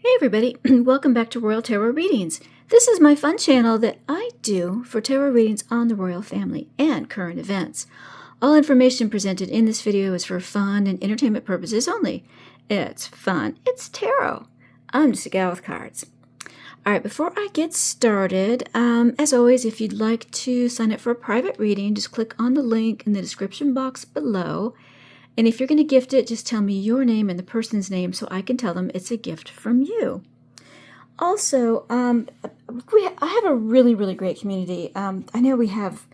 Hey everybody, welcome back to Royal Tarot Readings. This is my fun channel that I do for tarot readings on the royal family and current events. All information presented in this video is for fun and entertainment purposes only. It's fun. It's tarot. I'm just a gal with cards. Alright, before I get started, as always, if you'd like to sign up for a private reading, just click on the link in the description box below. And if you're going to gift it, just tell me your name and the person's name so I can tell them it's a gift from you. Also, I have a really, really great community. I know we have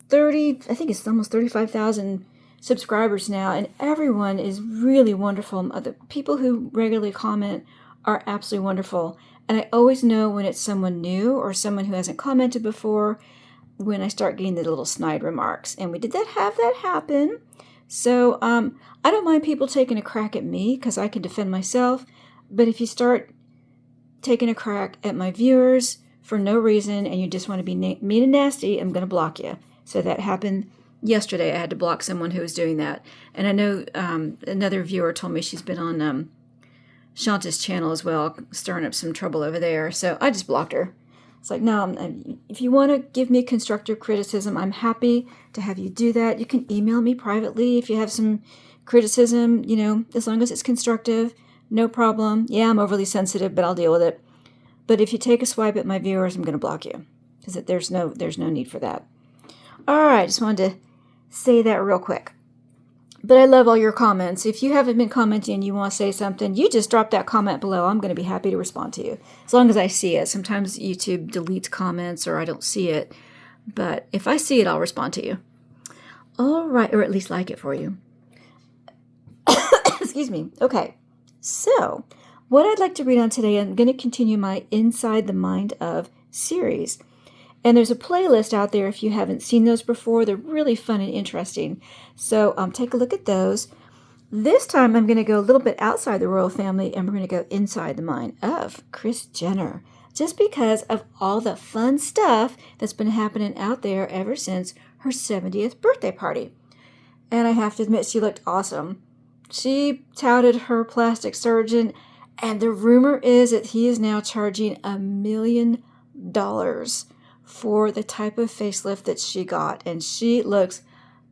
I think it's almost 35,000 subscribers now, and everyone is really wonderful. The people who regularly comment are absolutely wonderful. And I always know when it's someone new or someone who hasn't commented before when I start getting the little snide remarks. And we did have that happen. So I don't mind people taking a crack at me because I can defend myself. But if you start taking a crack at my viewers for no reason and you just want to be mean and nasty, I'm going to block you. So that happened yesterday. I had to block someone who was doing that. And I know another viewer told me she's been on Shanta's channel as well, stirring up some trouble over there. So I just blocked her. It's like, no, if you want to give me constructive criticism, I'm happy to have you do that. You can email me privately if you have some criticism, as long as it's constructive, no problem. Yeah, I'm overly sensitive, but I'll deal with it. But if you take a swipe at my viewers, I'm going to block you because there's no need for that. All right, just wanted to say that real quick. But I love all your comments. If you haven't been commenting and you want to say something, you just drop that comment below. I'm going to be happy to respond to you, as long as I see it. Sometimes YouTube deletes comments or I don't see it. But if I see it, I'll respond to you. All right, or at least like it for you. Excuse me. Okay, so what I'd like to read on today, I'm going to continue my Inside the Mind of series. And there's a playlist out there if you haven't seen those before. They're really fun and interesting. So take a look at those. This time I'm going to go a little bit outside the royal family and we're going to go inside the mind of Kris Jenner. Just because of all the fun stuff that's been happening out there ever since her 70th birthday party. And I have to admit, she looked awesome. She touted her plastic surgeon, and the rumor is that he is now charging $1 million for the type of facelift that she got, and she looks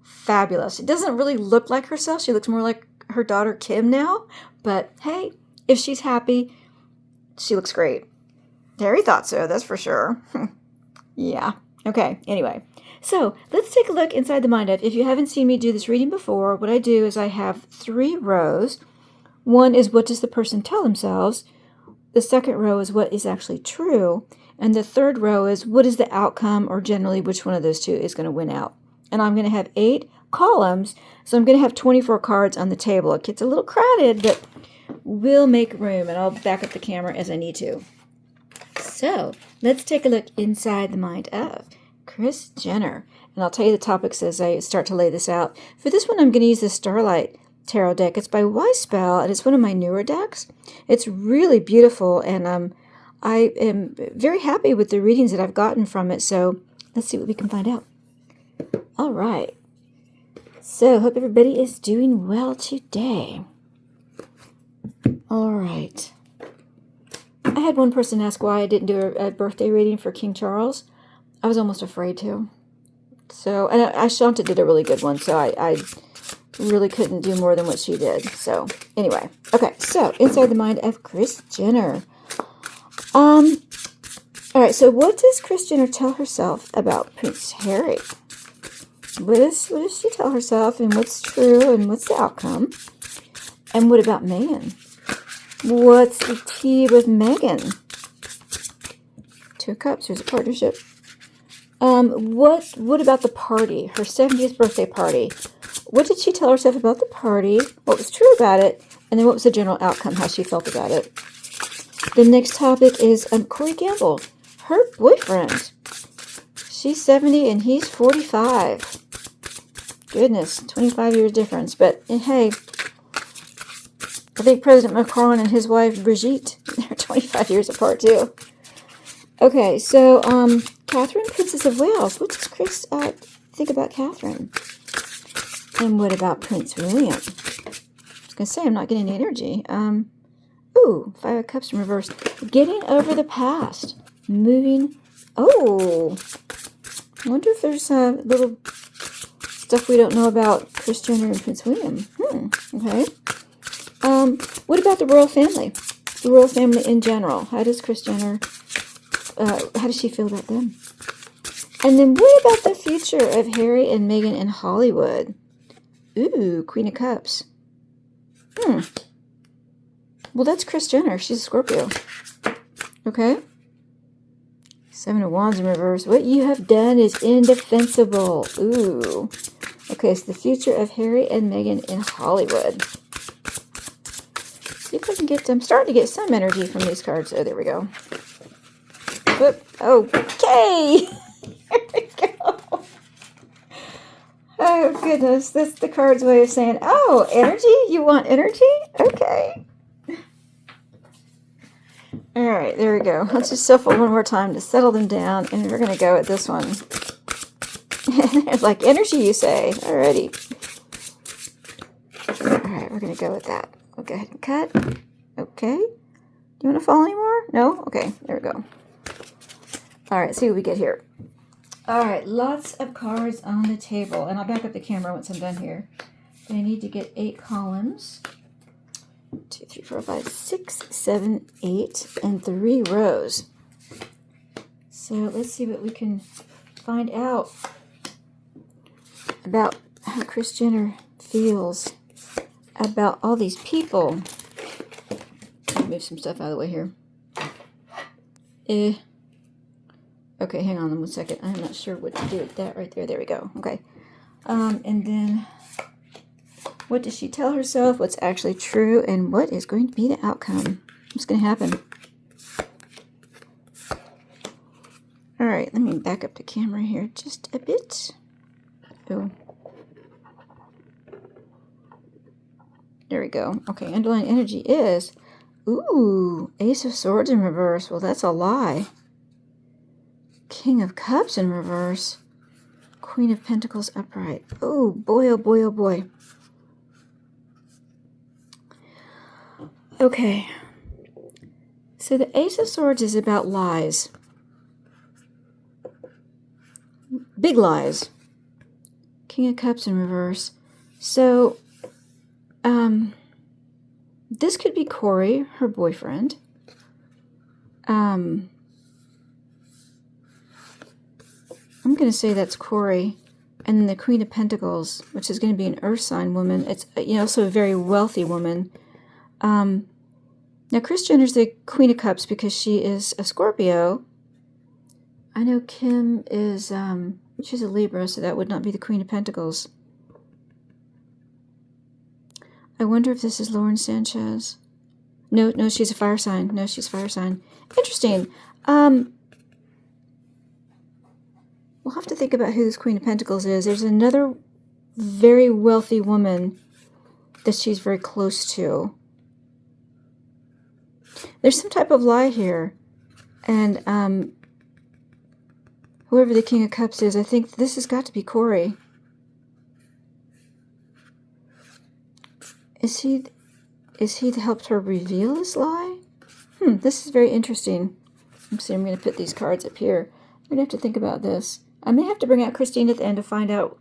fabulous. It doesn't really look like herself. She looks more like her daughter Kim now, but hey, if she's happy, she looks great. Harry thought so, that's for sure. Yeah. Okay, anyway. So let's take a look inside the mind of, if you haven't seen me do this reading before, what I do is I have 3 rows. One is what does the person tell themselves. The second row is what is actually true. And the third row is what is the outcome, or generally which one of those two is going to win out. And I'm going to have 8 columns, so I'm going to have 24 cards on the table. It gets a little crowded, but we'll make room, and I'll back up the camera as I need to. So let's take a look inside the mind of Kris Jenner. And I'll tell you the topics as I start to lay this out. For this one, I'm going to use the Starlight Tarot deck. It's by Wise Spell, and it's one of my newer decks. It's really beautiful, and I am very happy with the readings that I've gotten from it, so let's see what we can find out. All right. So, hope everybody is doing well today. All right. I had one person ask why I didn't do a birthday reading for King Charles. I was almost afraid to. So, and Shanta did a really good one, so I really couldn't do more than what she did. So, anyway. Okay, so, inside the mind of Kris Jenner. All right, so what does Kris Jenner tell herself about Prince Harry? What does she tell herself, and what's true, and what's the outcome? And what about Meghan? What's the tea with Meghan? 2 of Cups, here's a partnership. What about the party, her 70th birthday party? What did she tell herself about the party? What was true about it? And then what was the general outcome, how she felt about it? The next topic is Corey Gamble, her boyfriend. She's 70 and he's 45. Goodness, 25 years difference. But hey, I think President Macron and his wife Brigitte, they're 25 years apart too. Okay, so Catherine, Princess of Wales. What does Kris think about Catherine? And what about Prince William? I was going to say, I'm not getting any energy. Ooh, Five of Cups in reverse. Getting over the past. Moving. Oh. I wonder if there's a little stuff we don't know about Kris Jenner and Prince William. Okay. What about the royal family? The royal family in general. How does Kris Jenner, how does she feel about them? And then what about the future of Harry and Meghan in Hollywood? Ooh, Queen of Cups. Well, that's Kris Jenner. She's a Scorpio. Okay. Seven of Wands in reverse. What you have done is indefensible. Ooh. Okay, so the future of Harry and Meghan in Hollywood. See if I can get, I'm starting to get some energy from these cards. Oh, there we go. Whoop. Okay. Here we go. Oh, goodness. That's the card's way of saying, oh, energy? You want energy? Okay. All right, there we go. Let's just shuffle one more time to settle them down, and we're going to go at this one. It's like energy, you say. Alrighty. All right, we're going to go with that. We'll go ahead and cut. Okay. Do you want to follow anymore? No? Okay, there we go. All right, see what we get here. All right, lots of cards on the table, and I'll back up the camera once I'm done here. But I need to get 8 columns. 2, 3, 4, 5, 6, 7, 8, and 3 rows. So let's see what we can find out about how Kris Jenner feels about all these people. Let me move some stuff out of the way here. Okay, hang on 1 second. I'm not sure what to do with that right there. There we go. Okay. And then what does she tell herself? What's actually true? And what is going to be the outcome? What's going to happen? All right, let me back up the camera here just a bit. Oh. There we go. Okay, underlying energy is, ooh, Ace of Swords in reverse. Well, that's a lie. King of Cups in reverse. Queen of Pentacles upright. Oh, boy, oh, boy, oh, boy. Okay, so the Ace of Swords is about lies. Big lies. King of Cups in reverse. So, this could be Corey, her boyfriend. I'm going to say that's Corey. And then the Queen of Pentacles, which is going to be an earth sign woman. It's, also a very wealthy woman. Now, Kris Jenner's the Queen of Cups because she is a Scorpio. I know Kim is, she's a Libra, so that would not be the Queen of Pentacles. I wonder if this is Lauren Sanchez. No, she's a fire sign. No, she's a fire sign. Interesting. We'll have to think about who this Queen of Pentacles is. There's another very wealthy woman that she's very close to. There's some type of lie here. And whoever the King of Cups is, I think this has got to be Corey. Is he helped her reveal this lie? This is very interesting. I'm going to put these cards up here. I'm going to have to think about this. I may have to bring out Christine at the end to find out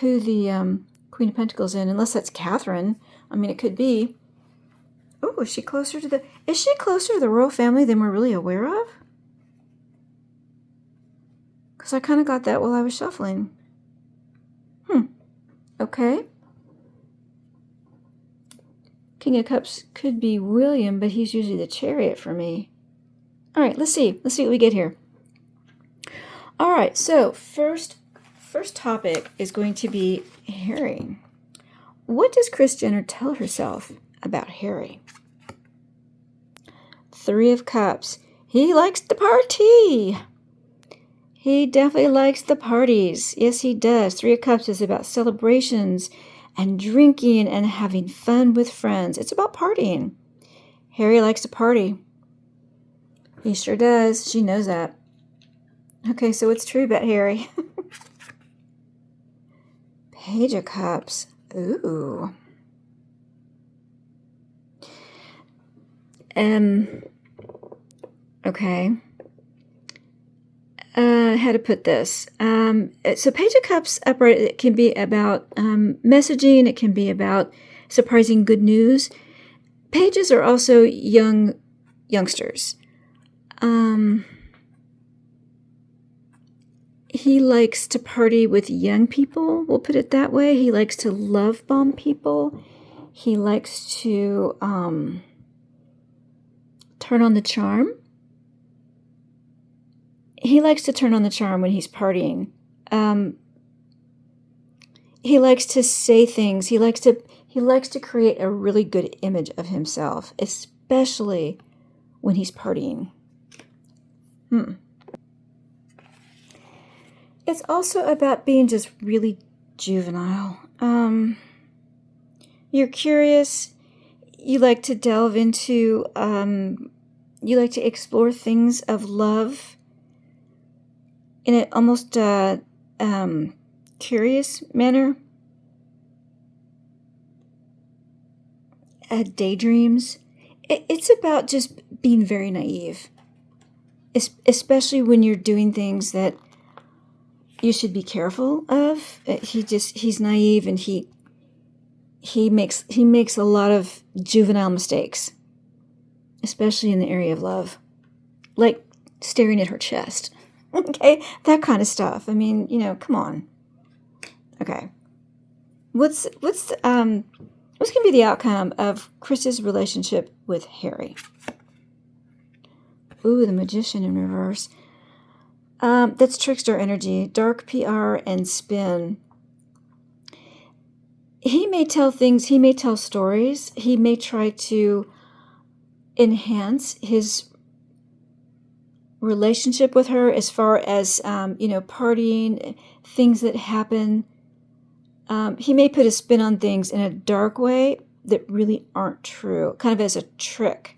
who the Queen of Pentacles is, unless that's Catherine. I mean, it could be. Oh, is she closer to the royal family than we're really aware of? Because I kind of got that while I was shuffling. Okay. King of Cups could be William, but he's usually the Chariot for me. All right, let's see. Let's see what we get here. All right, so first topic is going to be Harry. What does Kris Jenner tell herself about Harry? 3 of Cups. He likes the party. He definitely likes the parties. Yes, he does. 3 of Cups is about celebrations and drinking and having fun with friends. It's about partying. Harry likes to party. He sure does. She knows that. Okay, so what's true about Harry? Page of Cups. Ooh. Okay. How to put this? So Page of Cups upright, it can be about messaging. It can be about surprising good news. Pages are also youngsters. He likes to party with young people, we'll put it that way. He likes to love bomb people. He likes to turn on the charm. He likes to turn on the charm when he's partying. He likes to say things. He likes to create a really good image of himself, especially when he's partying. It's also about being just really juvenile. You're curious. You like to delve into, you like to explore things of love in an almost curious manner. Daydreams. It's about just being very naive, especially when you're doing things that you should be careful of. He's naive, and he makes a lot of juvenile mistakes, especially in the area of love, like staring at her chest. Okay, that kind of stuff. I mean, come on. Okay, what's going to be the outcome of Kris's relationship with Harry? Ooh, the Magician in reverse. That's trickster energy, dark PR and spin. He may tell things, he may tell stories, he may try to enhance his relationship with her as far as, partying, things that happen. He may put a spin on things in a dark way that really aren't true, kind of as a trick.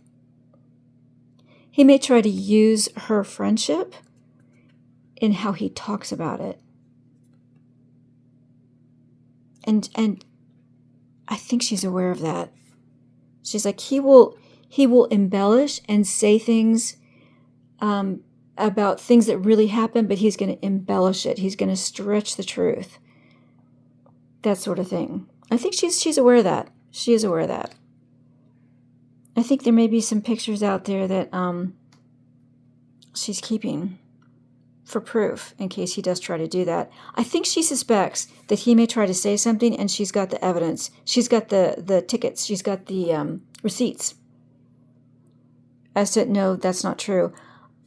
He may try to use her friendship in how he talks about it. And I think she's aware of that. She's like, he will embellish and say things about things that really happen, but he's going to embellish it. He's going to stretch the truth. That sort of thing. I think she's aware of that. She is aware of that. I think there may be some pictures out there that she's keeping for proof in case he does try to do that. I think she suspects that he may try to say something, and she's got the evidence. She's got the tickets. She's got the receipts. As to, no, that's not true.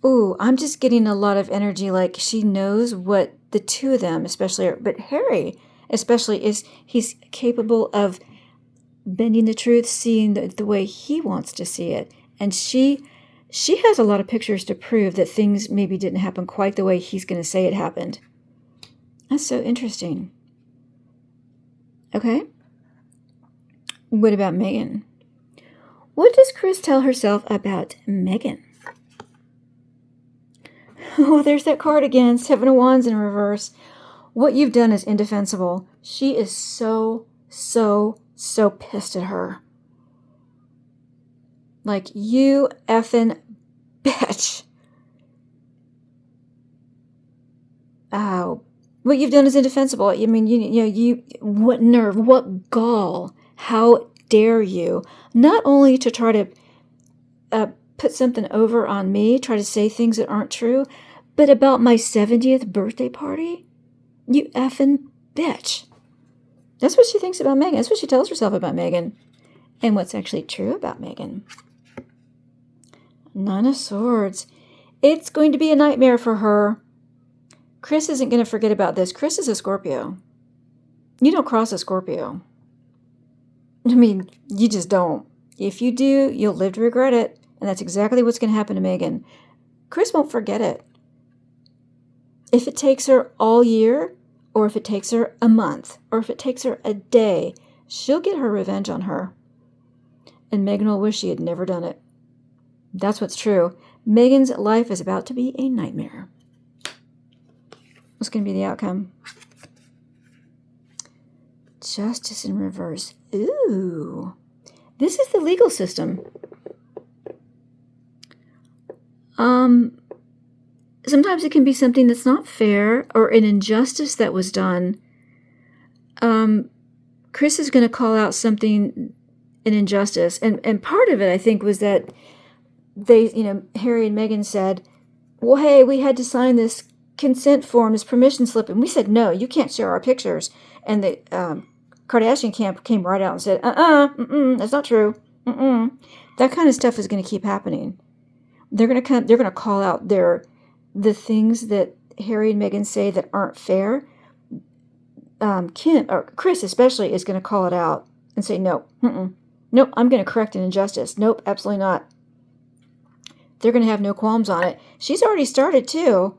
Ooh, I'm just getting a lot of energy like she knows what the two of them especially are. But Harry especially he's capable of bending the truth, seeing the way he wants to see it. And she has a lot of pictures to prove that things maybe didn't happen quite the way he's going to say it happened. That's so interesting. Okay. What about Meghan? What does Kris tell herself about Meghan? Oh, there's that card again. Seven of Wands in reverse. What you've done is indefensible. She is so pissed at her. Like, you effing bitch. Oh, what you've done is indefensible. I mean, you what nerve, what gall, how dare you, not only to try to put something over on me, try to say things that aren't true, but about my 70th birthday party? You effing bitch. That's what she thinks about Meghan. That's what she tells herself about Meghan. And what's actually true about Meghan? Nine of Swords. It's going to be a nightmare for her. Kris isn't going to forget about this. Kris is a Scorpio. You don't cross a Scorpio. I mean, you just don't. If you do, you'll live to regret it. And that's exactly what's going to happen to Meghan. Kris won't forget it. If it takes her all year, or if it takes her a month, or if it takes her a day, she'll get her revenge on her. And Meghan will wish she had never done it. That's what's true. Meghan's life is about to be a nightmare. What's going to be the outcome? Justice in reverse. Ooh. This is the legal system. Sometimes it can be something that's not fair or an injustice that was done. Kris is going to call out something, an injustice. And part of it, I think, was that Harry and Meghan said, well, hey, we had to sign this consent form, this permission slip. And we said, no, you can't share our pictures. And the Kardashian camp came right out and said, that's not true. That kind of stuff is going to keep happening. They're going to call out the things that Harry and Meghan say that aren't fair. Kris especially is going to call it out and say, nope, I'm going to correct an injustice. Nope, absolutely not. They're going to have no qualms on it. She's already started too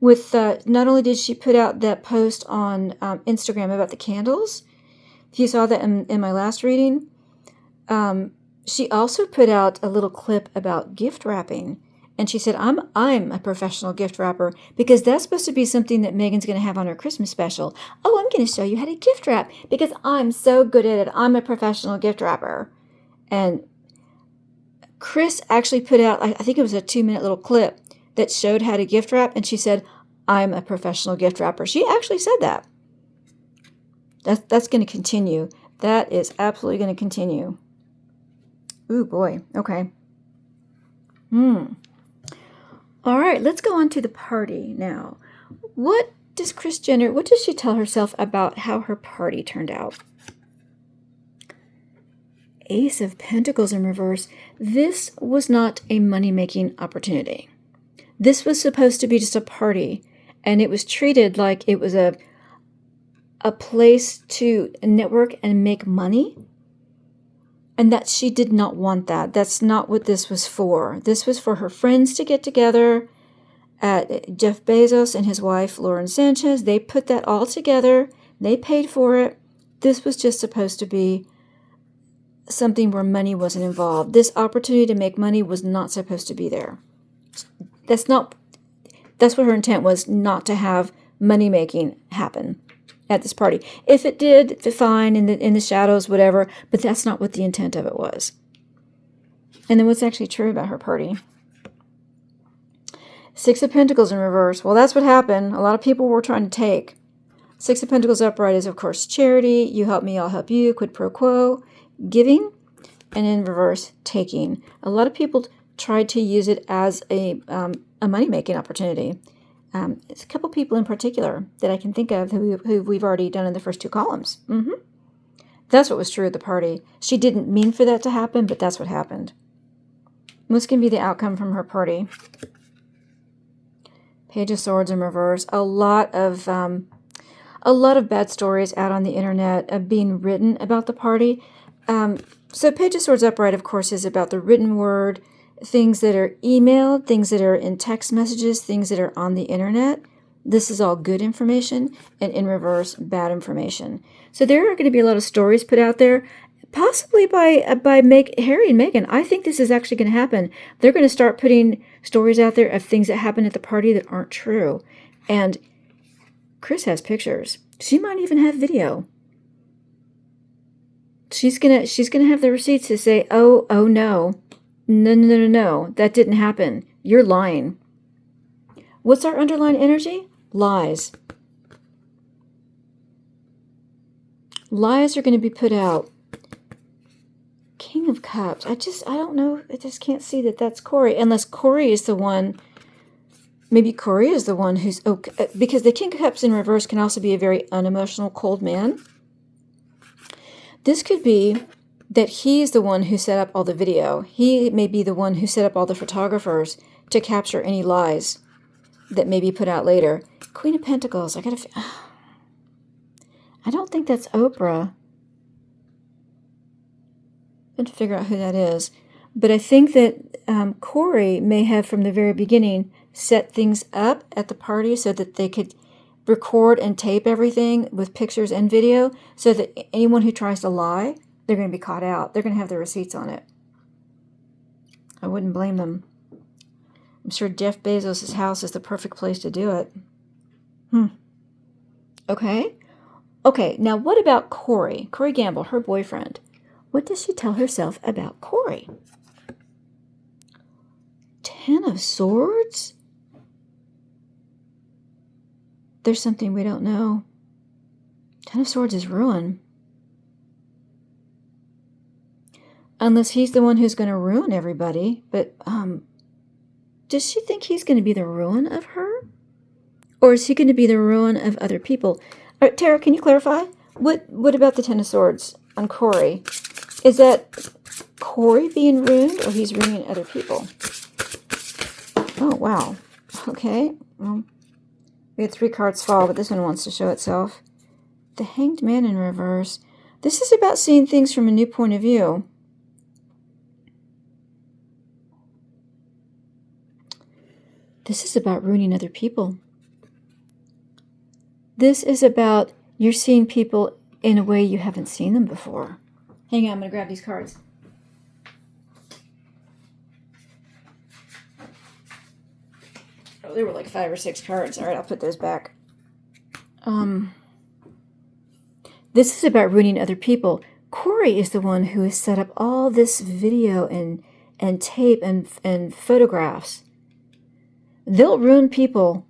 with, not only did she put out that post on Instagram about the candles, if you saw that in my last reading, she also put out a little clip about gift wrapping. And she said, I'm a professional gift wrapper, because that's supposed to be something that Meghan's going to have on her Christmas special. Oh, I'm going to show you how to gift wrap because I'm so good at it. I'm a professional gift wrapper. And Kris actually put out, I think it was a 2-minute little clip that showed how to gift wrap. And she said, I'm a professional gift wrapper. She actually said that. That's going to continue. That is absolutely going to continue. Ooh, boy. Okay. All right, let's go on to the party now. What does Kris Jenner, what does she tell herself about how her party turned out? Ace of Pentacles in reverse. This was not a money-making opportunity. This was supposed to be just a party, and it was treated like it was a place to network and make money. And that she did not want that. That's not what this was for. This was for her friends to get together. Jeff Bezos and his wife, Lauren Sanchez, they put that all together. They paid for it. This was just supposed to be something where money wasn't involved. This opportunity to make money was not supposed to be there. That's what her intent was, not to have money making happen at this party. If it did, fine, in the shadows, whatever, but that's not what the intent of it was. And then what's actually true about her party? Six of Pentacles in reverse. Well, that's what happened. A lot of people were trying to take. Six of Pentacles upright is, of course, charity. You help me, I'll help you. Quid pro quo. Giving. And in reverse, taking. A lot of people tried to use it as a money-making opportunity. It's a couple people in particular that I can think of who we've already done in the first two columns. That's what was true at the party. She didn't mean for that to happen, but that's what happened. What's going to be the outcome from her party? Page of Swords in reverse. A lot of bad stories out on the internet of being written about the party. So Page of Swords upright, of course, is about the written word, things that are emailed, things that are in text messages, things that are on the internet. This is all good information, and in reverse, bad information. So there are going to be a lot of stories put out there, possibly by Harry and Meghan. I think this is actually going to happen. They're going to start putting stories out there of things that happened at the party that aren't true. And Kris has pictures. She might even have video. She's gonna have the receipts to say, oh no. No, that didn't happen. You're lying. What's our underlying energy? Lies. Lies are going to be put out. King of Cups. I don't know. I just can't see that that's Corey. Unless Corey is the one. Maybe Corey is the one who's... because the King of Cups in reverse can also be a very unemotional, cold man. This could be that he's the one who set up all the video. He may be the one who set up all the photographers to capture any lies that may be put out later. Queen of Pentacles. I don't think that's Oprah. I have to figure out who that is. But I think that Corey may have, from the very beginning, set things up at the party so that they could record and tape everything with pictures and video, so that anyone who tries to lie, they're going to be caught out. They're going to have the receipts on it. I wouldn't blame them. I'm sure Jeff Bezos' house is the perfect place to do it. Okay, now what about Corey? Corey Gamble, her boyfriend. What does she tell herself about Corey? Ten of Swords? There's something we don't know. Ten of Swords is ruin. Unless he's the one who's going to ruin everybody. But, does she think he's going to be the ruin of her? Or is he going to be the ruin of other people? Tara, can you clarify? What about the Ten of Swords on Corey? Is that Corey being ruined, or he's ruining other people? Oh, wow. Okay. Well, we had 3 cards fall, but this one wants to show itself. The Hanged Man in reverse. This is about seeing things from a new point of view. This is about ruining other people. This is about you're seeing people in a way you haven't seen them before. Hang on, I'm going to grab these cards. Oh, there were like 5 or 6 cards. All right, I'll put those back. This is about ruining other people. Corey is the one who has set up all this video and tape and photographs. They'll ruin people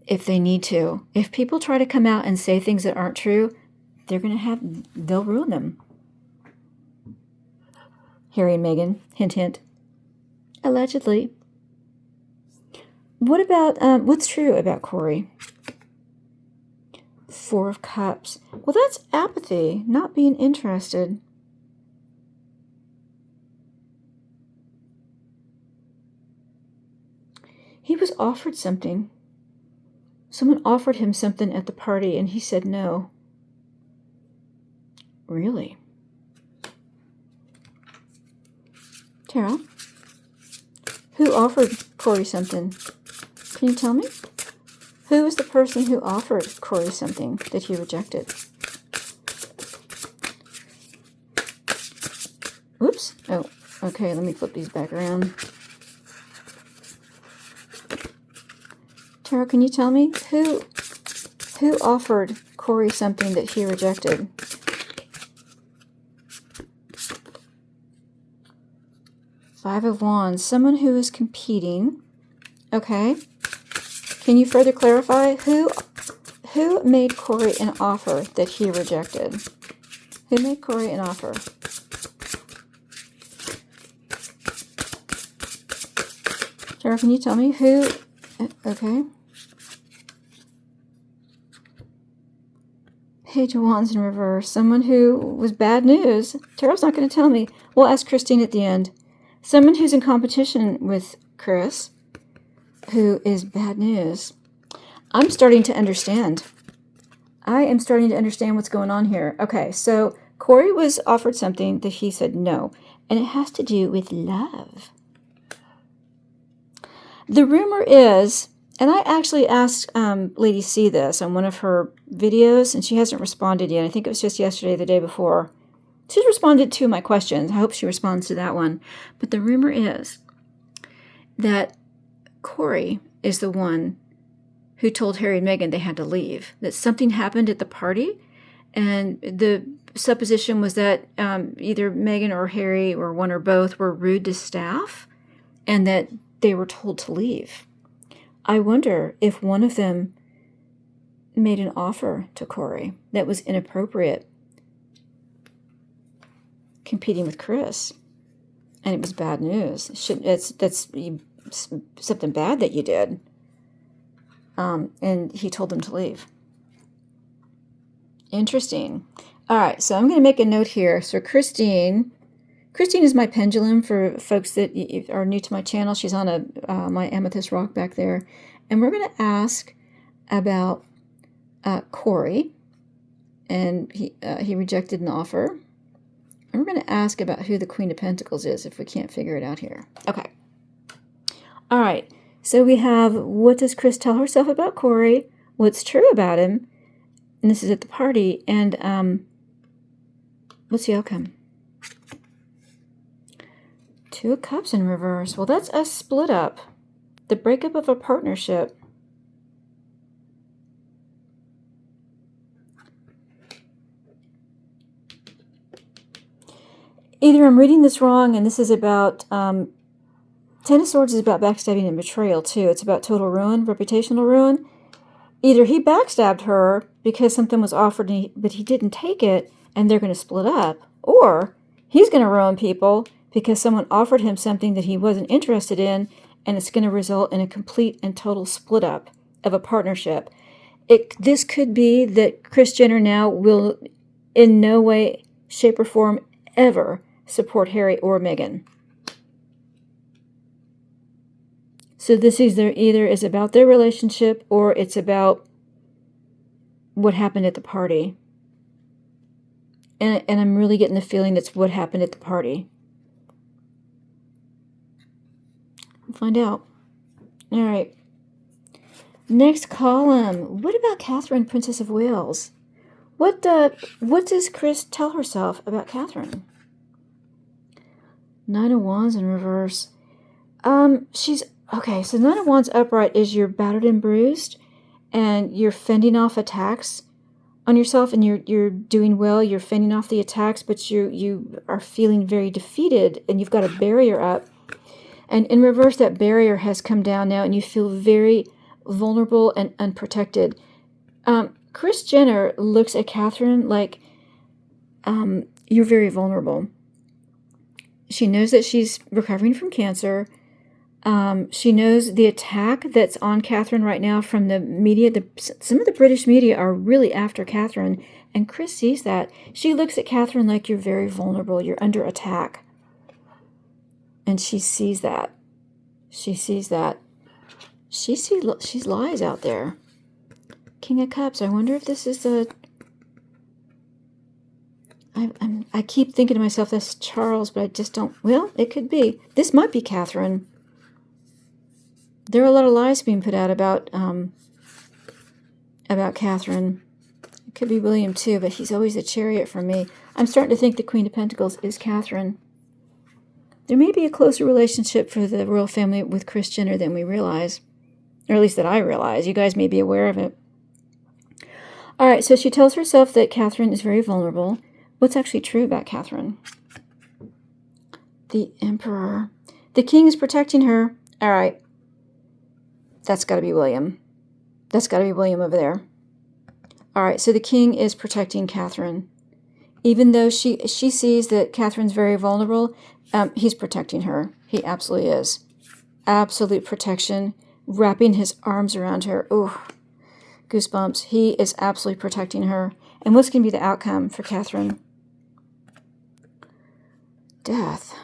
if they need to. If people try to come out and say things that aren't true, they'll ruin them. Harry and Meghan, hint, hint. Allegedly. What about, what's true about Corey? 4 of Cups. Well, that's apathy, not being interested. He was offered something. Someone offered him something at the party, and he said no. Really? Tara? Who offered Corey something? Can you tell me? Who was the person who offered Corey something that he rejected? Oops. Oh, okay, let me flip these back around. Tara, can you tell me who offered Corey something that he rejected? Five of Wands. Someone who is competing. Okay. Can you further clarify who made Corey an offer that he rejected? Who made Corey an offer? Tara, can you tell me who? Okay. Page of Wands in reverse. Someone who was bad news. Tara's not going to tell me. We'll ask Christine at the end. Someone who's in competition with Kris, who is bad news. I'm starting to understand. I am starting to understand what's going on here. Okay, so Corey was offered something that he said no, and it has to do with love. The rumor is, and I actually asked Lady C this on one of her videos, and she hasn't responded yet. I think it was just yesterday, the day before. She's responded to my questions. I hope she responds to that one. But the rumor is that Corey is the one who told Harry and Meghan they had to leave. That something happened at the party, and the supposition was that either Meghan or Harry or one or both were rude to staff, and that they were told to leave. I wonder if one of them made an offer to Corey that was inappropriate, competing with Kris, and it was bad news. That's something bad that you did, and he told them to leave. Interesting. All right, so I'm going to make a note here. So Christine is my pendulum for folks that are new to my channel. She's on my amethyst rock back there. And we're going to ask about Corey. And he rejected an offer. And we're going to ask about who the Queen of Pentacles is if we can't figure it out here. Okay. All right. So we have, what does Kris tell herself about Corey? What's true about him? And this is at the party. And what's the outcome? 2 of Cups in reverse. Well, that's a split up. The breakup of a partnership. Either I'm reading this wrong and this is about Ten of Swords is about backstabbing and betrayal, too. It's about total ruin, reputational ruin. Either he backstabbed her because something was offered, but he didn't take it, and they're going to split up. Or he's going to ruin people because someone offered him something that he wasn't interested in, and it's going to result in a complete and total split up of a partnership. This could be that Kris Jenner now will in no way, shape, or form ever support Harry or Meghan. So this either is about their relationship or it's about what happened at the party. And I'm really getting the feeling it's what happened at the party. We'll find out. All right. Next column. What about Catherine, Princess of Wales? What does Kris tell herself about Catherine? Nine of Wands in reverse. Okay, so Nine of Wands upright is you're battered and bruised, and you're fending off attacks on yourself, and you're doing well. You're fending off the attacks, but you are feeling very defeated, and you've got a barrier up. And in reverse, that barrier has come down now, and you feel very vulnerable and unprotected. Kris Jenner looks at Catherine like you're very vulnerable. She knows that she's recovering from cancer. She knows the attack that's on Catherine right now from the media. Some of the British media are really after Catherine, and Kris sees that. She looks at Catherine like you're very vulnerable. You're under attack. And she sees that. She sees that. She sees lies out there. King of Cups. I wonder if this is I keep thinking to myself, that's Charles, but I just don't. Well, it could be. This might be Catherine. There are a lot of lies being put out about Catherine. It could be William too, but he's always a Chariot for me. I'm starting to think the Queen of Pentacles is Catherine. There may be a closer relationship for the royal family with Kris Jenner than we realize, or at least that I realize. You guys may be aware of it. All right, so she tells herself that Catherine is very vulnerable. What's actually true about Catherine? The Emperor. The king is protecting her. All right. That's got to be William. That's got to be William over there. All right, so the king is protecting Catherine. Even though she sees that Catherine's very vulnerable, he's protecting her. He absolutely is. Absolute protection. Wrapping his arms around her. Ooh, goosebumps. He is absolutely protecting her. And what's going to be the outcome for Catherine? Death.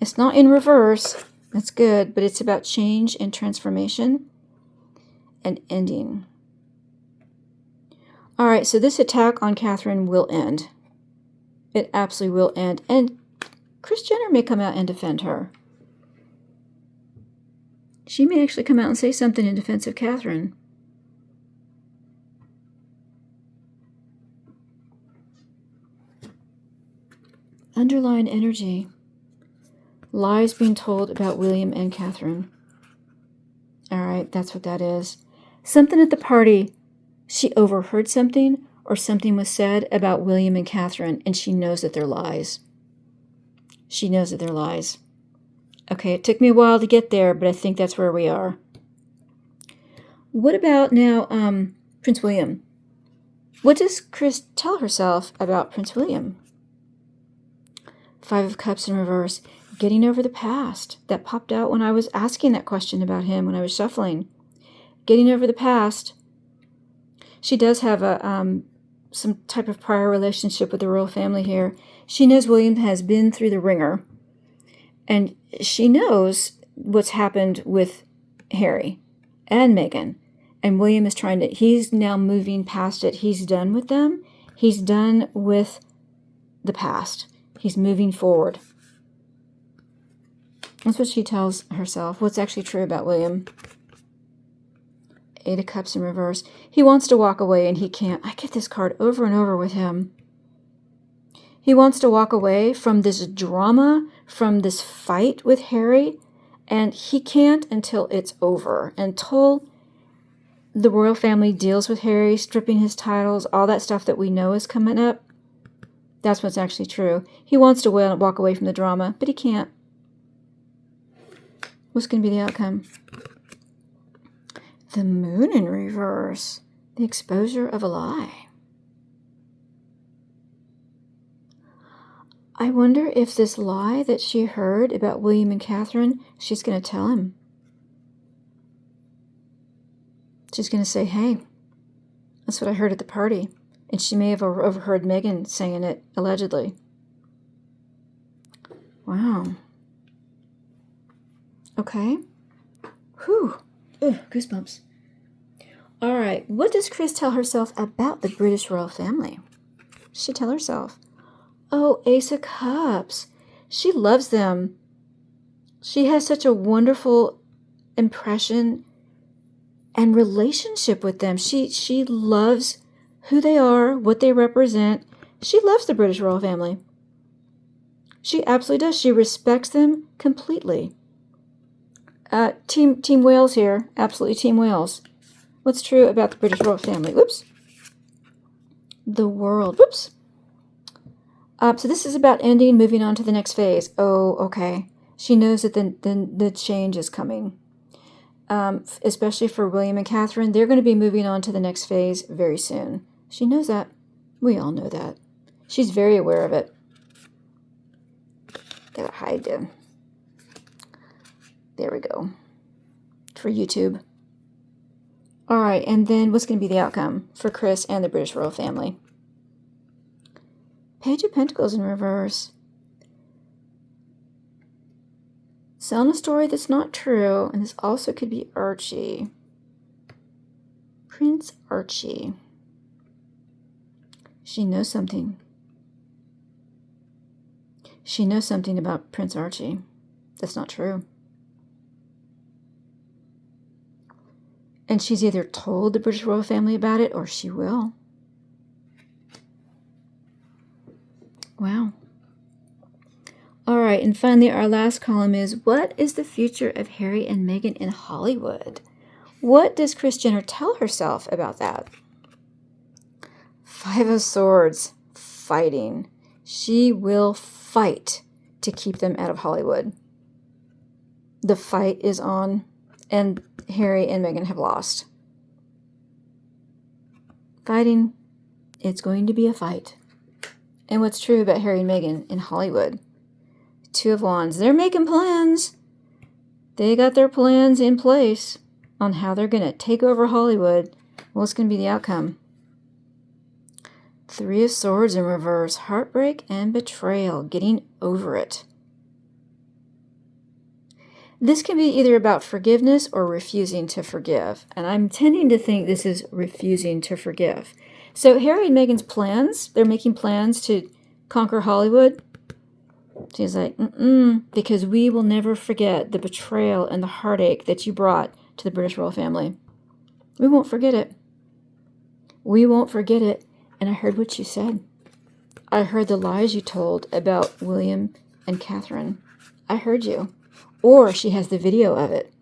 It's not in reverse. That's good, but it's about change and transformation and ending. All right, so this attack on Catherine will end. It absolutely will end. And Kris Jenner may come out and defend her. She may actually come out and say something in defense of Catherine. Underlying energy. Lies being told about William and Catherine. All right, that's what that is. Something at the party. She overheard something, or something was said about William and Catherine, and she knows that they're lies. She knows that they're lies. Okay, it took me a while to get there, but I think that's where we are. What about now Prince William? What does Kris tell herself about Prince William? Five of Cups in reverse. Getting over the past. That popped out when I was asking that question about him when I was shuffling. Getting over the past. She does have some type of prior relationship with the royal family here. She knows William has been through the ringer. And she knows what's happened with Harry and Meghan. And William is he's now moving past it. He's done with them. He's done with the past. He's moving forward. That's what she tells herself. What's actually true about William? Eight of Cups in reverse. He wants to walk away and he can't. I get this card over and over with him. He wants to walk away from this drama, from this fight with Harry, and he can't until it's over. Until the royal family deals with Harry, stripping his titles, all that stuff that we know is coming up. That's what's actually true. He wants to walk away from the drama, but he can't. What's going to be the outcome? The moon in reverse. The exposure of a lie. I wonder if this lie that she heard about William and Catherine, she's going to tell him. She's going to say, hey, that's what I heard at the party. And she may have overheard Meghan saying it, allegedly. Wow. Okay. Whew. Ugh, goosebumps. All right. What does Kris tell herself about the British royal family? She tell herself, oh, Ace of Cups. She loves them. She has such a wonderful impression and relationship with them. She loves who they are, what they represent. She loves the British royal family. She absolutely does. She respects them completely. Team Wales here. Absolutely Team Wales. What's true about the British royal family? Whoops. The world. Whoops. So this is about ending, moving on to the next phase. Oh, okay. She knows that the change is coming. Especially for William and Catherine. They're going to be moving on to the next phase very soon. She knows that. We all know that. She's very aware of it. Gotta hide them. There we go. For YouTube. All right, and then what's going to be the outcome for Kris and the British royal family? Page of Pentacles in reverse. Selling a story that's not true, and this also could be Archie. Prince Archie. She knows something. She knows something about Prince Archie that's not true. And she's either told the British royal family about it, or she will. Wow. All right, and finally, our last column is, what is the future of Harry and Meghan in Hollywood? What does Kris Jenner tell herself about that? Five of Swords, fighting. She will fight to keep them out of Hollywood. The fight is on, and Harry and Meghan have lost. Fighting, it's going to be a fight. And what's true about Harry and Meghan in Hollywood? Two of Wands. They're making plans. They got their plans in place on how they're going to take over Hollywood. What's going to be the outcome? Three of Swords in reverse. Heartbreak and betrayal. Getting over it. This can be either about forgiveness or refusing to forgive. And I'm tending to think this is refusing to forgive. So Harry and Meghan's plans, they're making plans to conquer Hollywood. She's like, because we will never forget the betrayal and the heartache that you brought to the British royal family. We won't forget it. We won't forget it. And I heard what you said. I heard the lies you told about William and Catherine. I heard you. Or she has the video of it.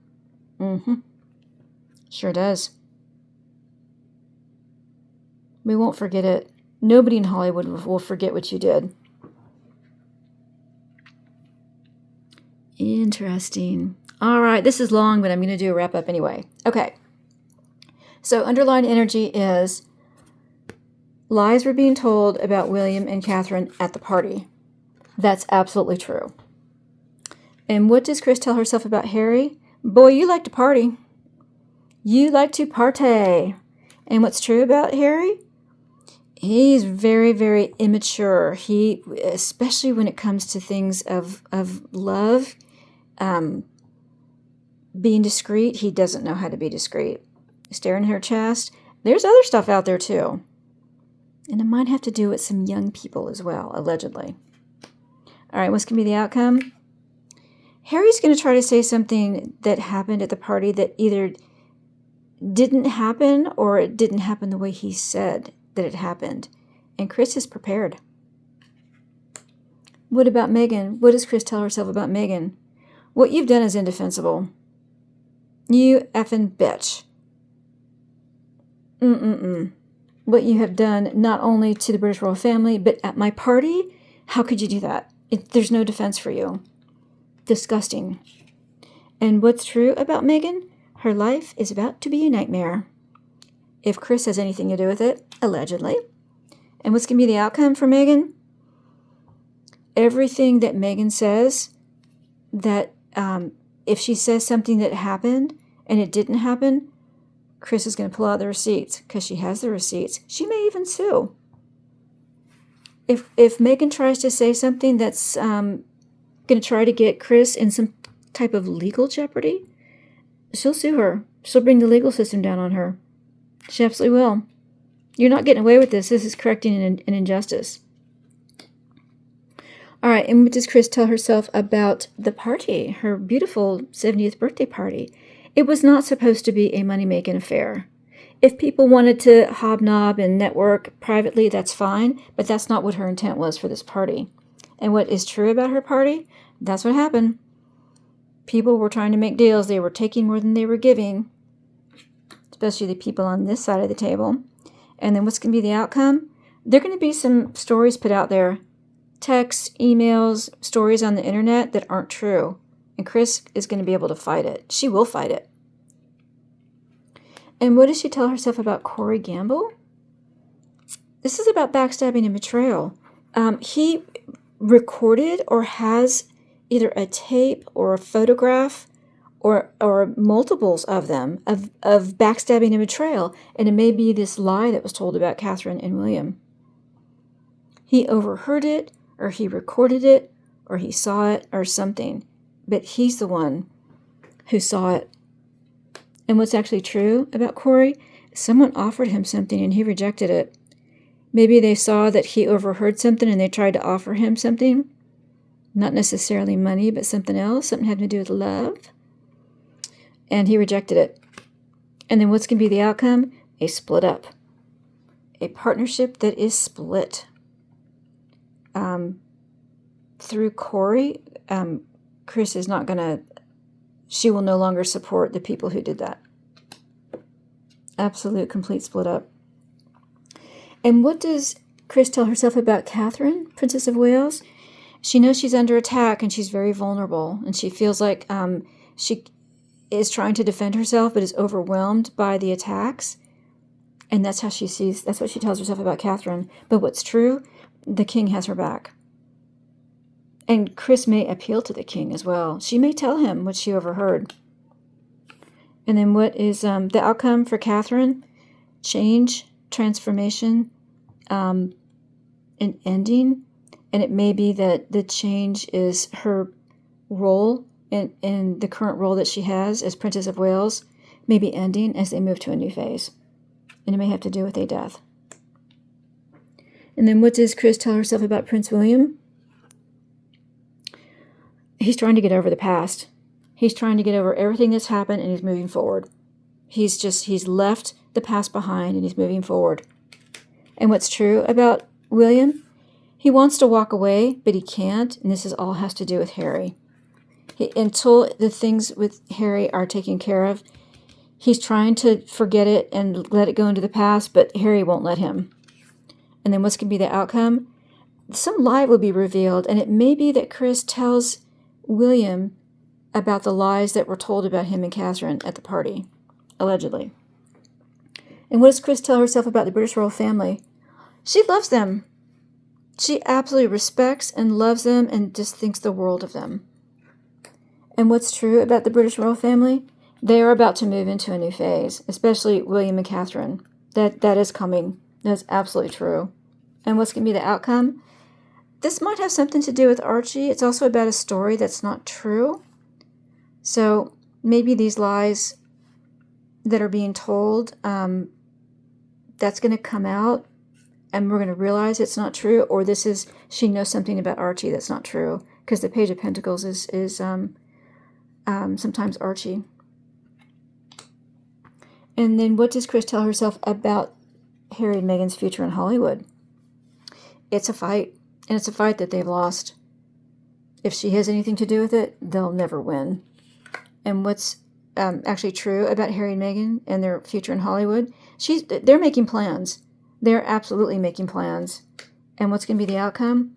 Sure does. We won't forget it. Nobody in Hollywood will forget what you did. Interesting. All right, this is long, but I'm going to do a wrap up anyway. Okay. So underlying energy is lies were being told about William and Catherine at the party. That's absolutely true. And what does Kris tell herself about Harry? Boy, you like to party. You like to partay. And what's true about Harry? He's very, very immature. He, especially when it comes to things of love, being discreet, he doesn't know how to be discreet. Staring at her chest. There's other stuff out there too. And it might have to do with some young people as well, allegedly. All right, what's going to be the outcome? Harry's going to try to say something that happened at the party that either didn't happen or it didn't happen the way he said that it happened. And Kris is prepared. What about Meghan? What does Kris tell herself about Meghan? What you've done is indefensible. You effing bitch. What you have done not only to the British royal family, but at my party? How could you do that? There's no defense for you. Disgusting. And what's true about Meghan? Her life is about to be a nightmare. If Kris has anything to do with it, allegedly. And what's going to be the outcome for Meghan? Everything that Meghan says, that if she says something that happened and it didn't happen, Kris is going to pull out the receipts because she has the receipts. She may even sue. If Meghan tries to say something that's going to try to get Kris in some type of legal jeopardy, she'll sue her. She'll bring the legal system down on her. She absolutely will. You're not getting away with this. This is correcting an injustice. All right, and what does Kris tell herself about the party, her beautiful 70th birthday party? It was not supposed to be a money-making affair. If people wanted to hobnob and network privately, that's fine, but that's not what her intent was for this party. And what is true about her party? That's what happened. People were trying to make deals. They were taking more than they were giving, especially the people on this side of the table. And then what's going to be the outcome? There are going to be some stories put out there, texts, emails, stories on the internet that aren't true. And Kris is going to be able to fight it. She will fight it. And what does she tell herself about Corey Gamble? This is about backstabbing and betrayal. He recorded or has either a tape or a photograph or multiples of them of backstabbing and betrayal. And it may be this lie that was told about Catherine and William. He overheard it, or he recorded it, or he saw it, or something. But he's the one who saw it. And what's actually true about Corey? Someone offered him something and he rejected it. Maybe they saw that he overheard something and they tried to offer him something. Not necessarily money, but something else, something having to do with love. And he rejected it. And then what's going to be the outcome? A split up. A partnership that is split. Through Corey, Kris is not going to, she will no longer support the people who did that. Absolute, complete split up. And what does Kris tell herself about Catherine, Princess of Wales? She knows she's under attack and she's very vulnerable. And she feels like she is trying to defend herself but is overwhelmed by the attacks. And that's how she sees, that's what she tells herself about Catherine. But what's true, the king has her back. And Kris may appeal to the king as well. She may tell him what she overheard. And then what is the outcome for Catherine? Change, transformation, an ending. And it may be that the change is her role in the current role that she has as Princess of Wales may be ending as they move to a new phase. And it may have to do with a death. And then what does Kris tell herself about Prince William? He's trying to get over the past. He's trying to get over everything that's happened and he's moving forward. He's left the past behind and he's moving forward. And what's true about William? He wants to walk away, but he can't. And this all has to do with Harry. Until the things with Harry are taken care of, he's trying to forget it and let it go into the past, but Harry won't let him. And then what's going to be the outcome? Some lie will be revealed, and it may be that Kris tells William about the lies that were told about him and Catherine at the party, allegedly. And what does Kris tell herself about the British royal family? She loves them. She absolutely respects and loves them and just thinks the world of them. And what's true about the British royal family? They are about to move into a new phase, especially William and Catherine. That is coming. That's absolutely true. And what's going to be the outcome? This might have something to do with Archie. It's also about a story that's not true. So maybe these lies that are being told, that's going to come out and we're going to realize it's not true. Or she knows something about Archie that's not true. Because the Page of Pentacles is sometimes Archie. And then what does Kris tell herself about Harry and Meghan's future in Hollywood? It's a fight. And it's a fight that they've lost. If she has anything to do with it, they'll never win. And what's actually true about Harry and Meghan and their future in Hollywood? They're making plans. They're absolutely making plans. And what's going to be the outcome?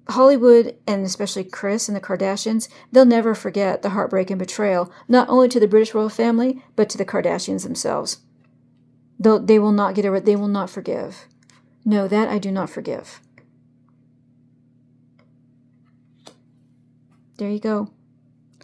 Hollywood, and especially Kris and the Kardashians, they'll never forget the heartbreak and betrayal, not only to the British royal family, but to the Kardashians themselves. They will not get over it. They will not forgive. No, that I do not forgive. There you go.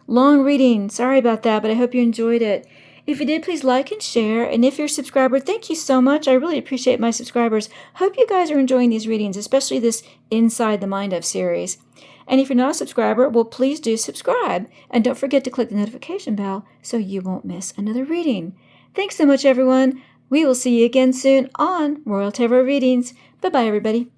Long reading. Sorry about that, but I hope you enjoyed it. If you did, please like and share. And if you're a subscriber, thank you so much. I really appreciate my subscribers. Hope you guys are enjoying these readings, especially this Inside the Mind of series. And if you're not a subscriber, well, please do subscribe. And don't forget to click the notification bell so you won't miss another reading. Thanks so much, everyone. We will see you again soon on Royal Tarot Readings. Bye-bye, everybody.